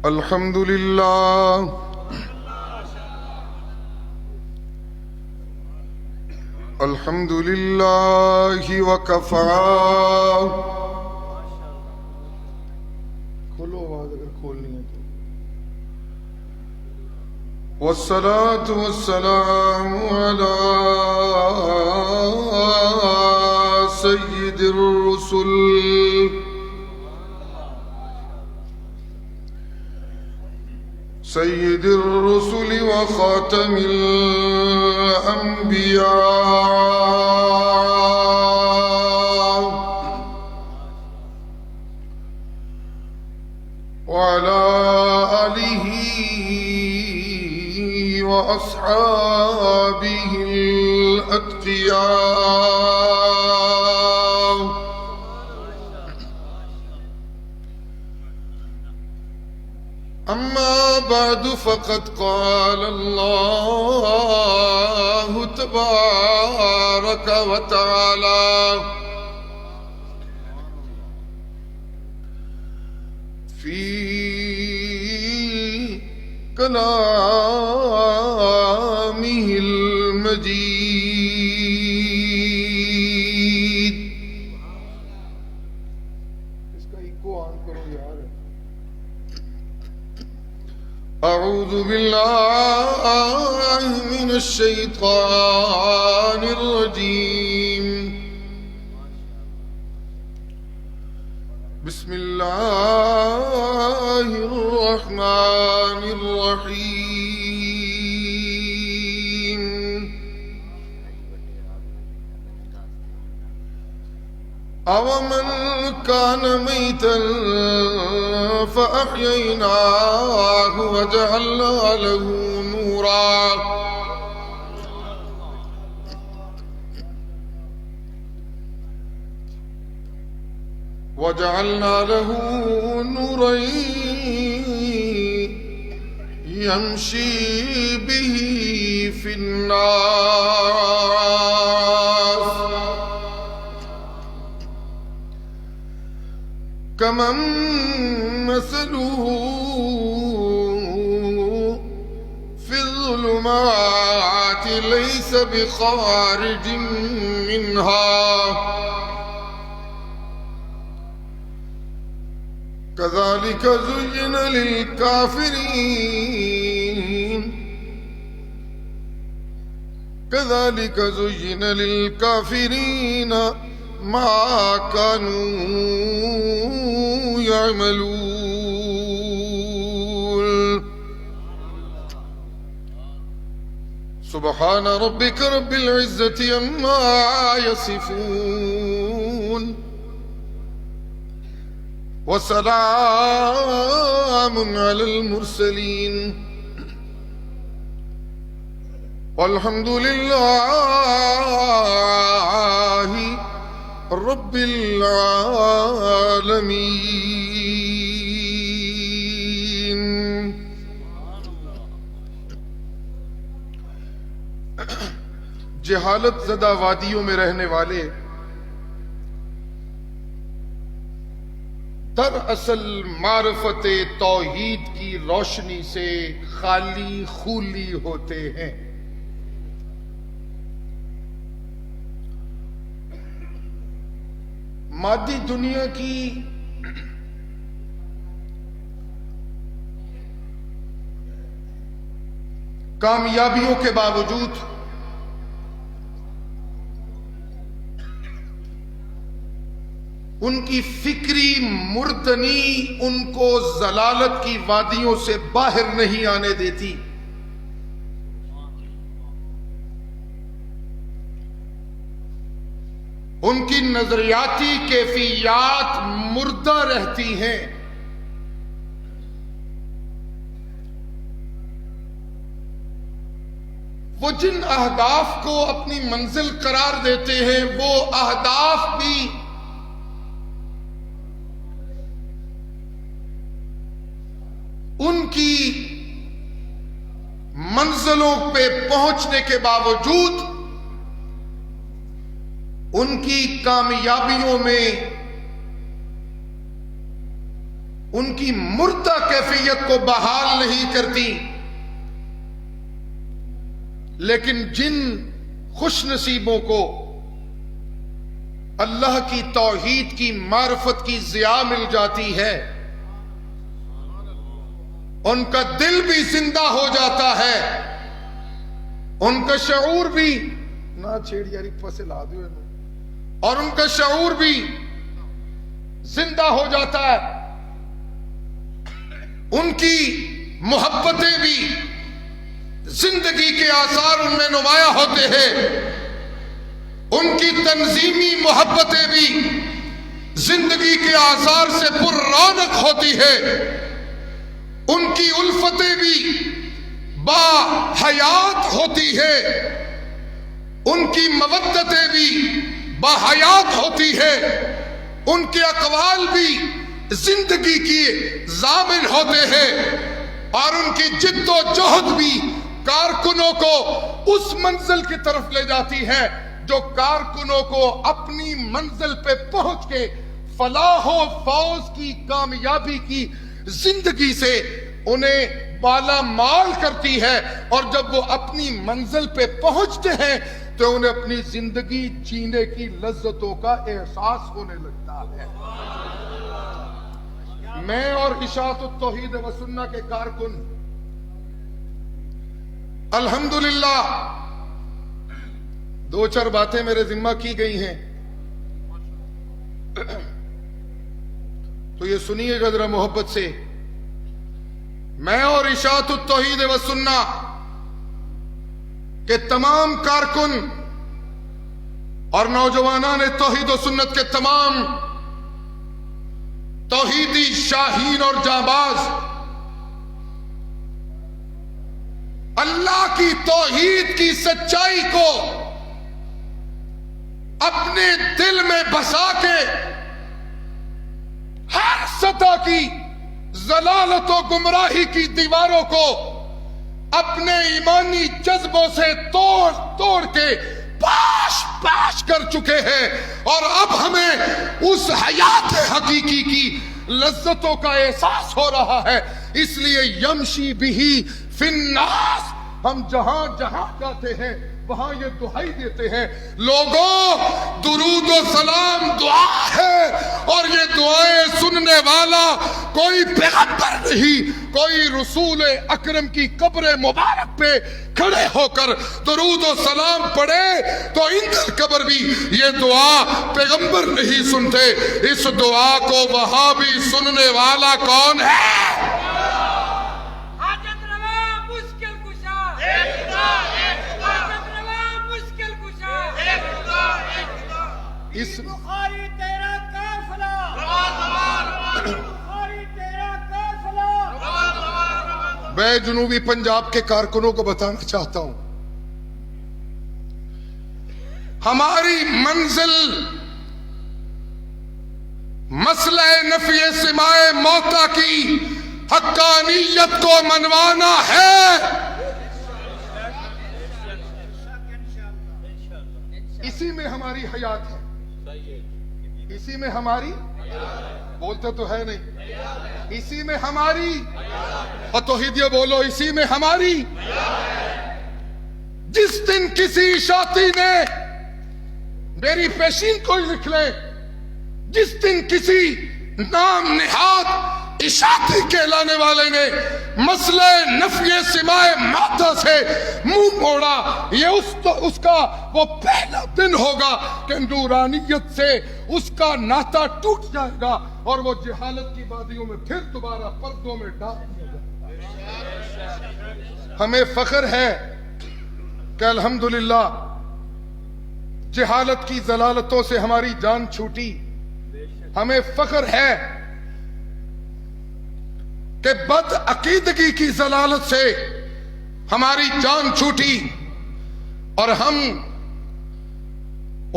الحمد لله الحمد لله وكفى. کھولو آواز اگر کھولنی ہے تو. والصلاة والسلام على سيد الرسل سيد الرسل وخاتم الأنبياء وعلى آله وأصحابه الأتقياء. أما بعد فقد قال الله تبارك وتعالى في كلامه المجيد. اس کا ایکو آن کرو یار. أعوذ بالله من الشيطان الرجيم. بسم الله الرحمن الرحيم. أَوَمَنْ كَانَ مَيْتًا فَأَحْيَيْنَاهُ وَجَعَلْنَا لَهُ نُورًا يَمْشِي بِهِ فِي النَّاسِ كَمَنْ مَثَلُهُ فِي الظُّلُمَاتِ لَيْسَ بِخَارِجٍ مِنْهَا كَذَلِكَ زُيِّنَ لِلْكَافِرِينَ مَا كَانُوا يَعْمَلُونَ. سبحان ربك رب العزة عما يصفون وسلام على المرسلين والحمد لله رب العالمين. جہالت زدہ وادیوں میں رہنے والے دراصل معرفت توحید کی روشنی سے خالی خولی ہوتے ہیں. مادی دنیا کی کامیابیوں کے باوجود ان کی فکری مردنی ان کو ضلالت کی وادیوں سے باہر نہیں آنے دیتی. ان کی نظریاتی کیفیات مردہ رہتی ہیں. وہ جن اہداف کو اپنی منزل قرار دیتے ہیں وہ اہداف بھی ان کی منزلوں پہ پہنچنے کے باوجود ان کی کامیابیوں میں ان کی مردہ کیفیت کو بحال نہیں کرتی، لیکن جن خوش نصیبوں کو اللہ کی توحید کی معرفت کی ضیاء مل جاتی ہے، ان کا دل بھی زندہ ہو جاتا ہے، ان کا شعور بھی نہ چھیڑ یاری پسے لا دیو، اور ان کا شعور بھی زندہ ہو جاتا ہے، ان کی محبتیں بھی، زندگی کے آثار ان میں نمایاں ہوتے ہیں، ان کی تنظیمی محبتیں بھی زندگی کے آثار سے پر رونق ہوتی ہے، ان کی الفتیں بھی با حیات ہوتی ہے، ان کی مودتیں بھی با حیات ہوتی ہے، ان کے اقوال بھی زندگی کی ضامن ہوتے ہیں، اور ان کی جد و جہد بھی کارکنوں کو اس منزل کی طرف لے جاتی ہے جو کارکنوں کو اپنی منزل پہ پہنچ کے فلاح و فوز کی کامیابی کی زندگی سے انہیں بالا مال کرتی ہے، اور جب وہ اپنی منزل پہ پہنچتے ہیں تو انہیں اپنی زندگی جینے کی لذتوں کا احساس ہونے لگتا ہے۔ میں اور اشاعت التوحید و سنہ کے کارکن الحمدللہ دو چار باتیں میرے ذمہ کی گئی ہیں، تو یہ سنیے گا ذرا محبت سے۔ میں اور اشاعت التوحید و سنہ کے تمام کارکن اور نوجوانان توحید و سنت کے تمام توحیدی شاہین اور جانباز اللہ کی توحید کی سچائی کو اپنے دل میں بسا کے ہر سطح کی ضلالت و گمراہی کی دیواروں کو اپنے ایمانی جذبوں سے توڑ توڑ کے پاش پاش کر چکے ہیں، اور اب ہمیں اس حیات حقیقی کی لذتوں کا احساس ہو رہا ہے۔ اس لیے یمشی بہی فی الناس، ہم جہاں جہاں جاتے ہیں وہاں یہ دعائی دیتے ہیں، لوگوں درود و سلام دعا ہے، اور یہ دعائیں سننے والا کوئی پیغمبر نہیں، کوئی رسول اکرم کی قبر مبارک پہ کھڑے ہو کر درود و سلام پڑھے تو اندر قبر بھی یہ دعا پیغمبر نہیں سنتے۔ اس دعا کو وہاں بھی سننے والا کون ہے؟ اس بخاری تیرا قافلہ، بخاری تیرا قافلہ۔ میں جنوبی پنجاب کے کارکنوں کو بتانا چاہتا ہوں، ہماری منزل مسئلہ نفی سماع موتا کی حقانیت کو منوانا ہے۔ اسی میں ہماری حیات ہے، اسی میں ہماری، بولتے تو ہے نہیں، اسی میں ہماری، اور توحیدیہ بولو، اسی میں ہماری۔ جس دن کسی شاطی نے میری پیشین کو ہی لکھ لے، جس دن کسی نام نہاد اشاعتی کہلانے والے نے مسئلہ نفی سماع موتا سے منہ موڑا، یہ اس کا وہ پہلا دن ہوگا کہ نورانیت سے اس کا ناطہ ٹوٹ جائے گا، اور وہ جہالت کی وادیوں میں پھر دوبارہ پردوں میں ڈال دیا جائے گا۔ ہمیں فخر ہے کہ الحمدللہ جہالت کی ضلالتوں سے ہماری جان چھوٹی، ہمیں فخر ہے کہ بد عقیدگی کی ضلالت سے ہماری جان چھوٹی، اور ہم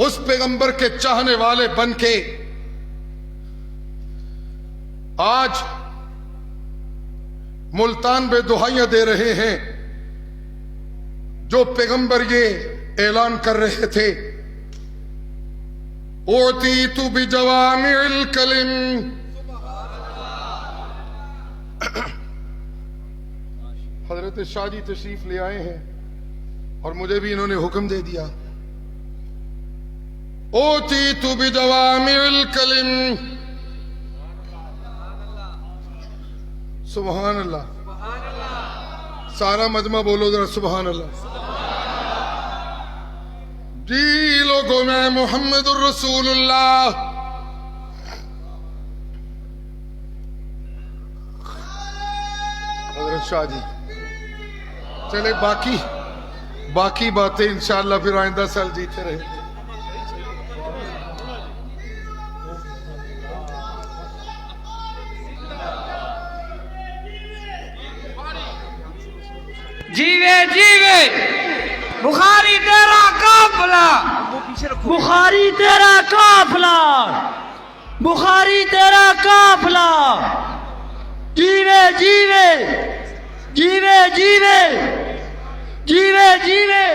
اس پیغمبر کے چاہنے والے بن کے آج ملتان میں دعائیاں دے رہے ہیں۔ جو پیغمبر یہ اعلان کر رہے تھے، اُعْتِیتُ بِجَوَامِعِ الْکَلِمِ حضرت شاہ جی تشریف لے آئے ہیں اور مجھے بھی انہوں نے حکم دے دیا. اوتیت بجوامع الکلم. سبحان اللہ. سارا مجمع بولو ذرا سبحان اللہ. جی لوگوں میں محمد الرسول اللہ. حضرت شاہ جی چلے باقی باتیں انشاءاللہ پھر آئندہ سال جیتے رہے. جیوے جیوے بخاری تیرا قافلہ، بخاری تیرا قافلہ، بخاری تیرا قافلہ. جیوے جیوے جیوے جیوے جیوے جیوے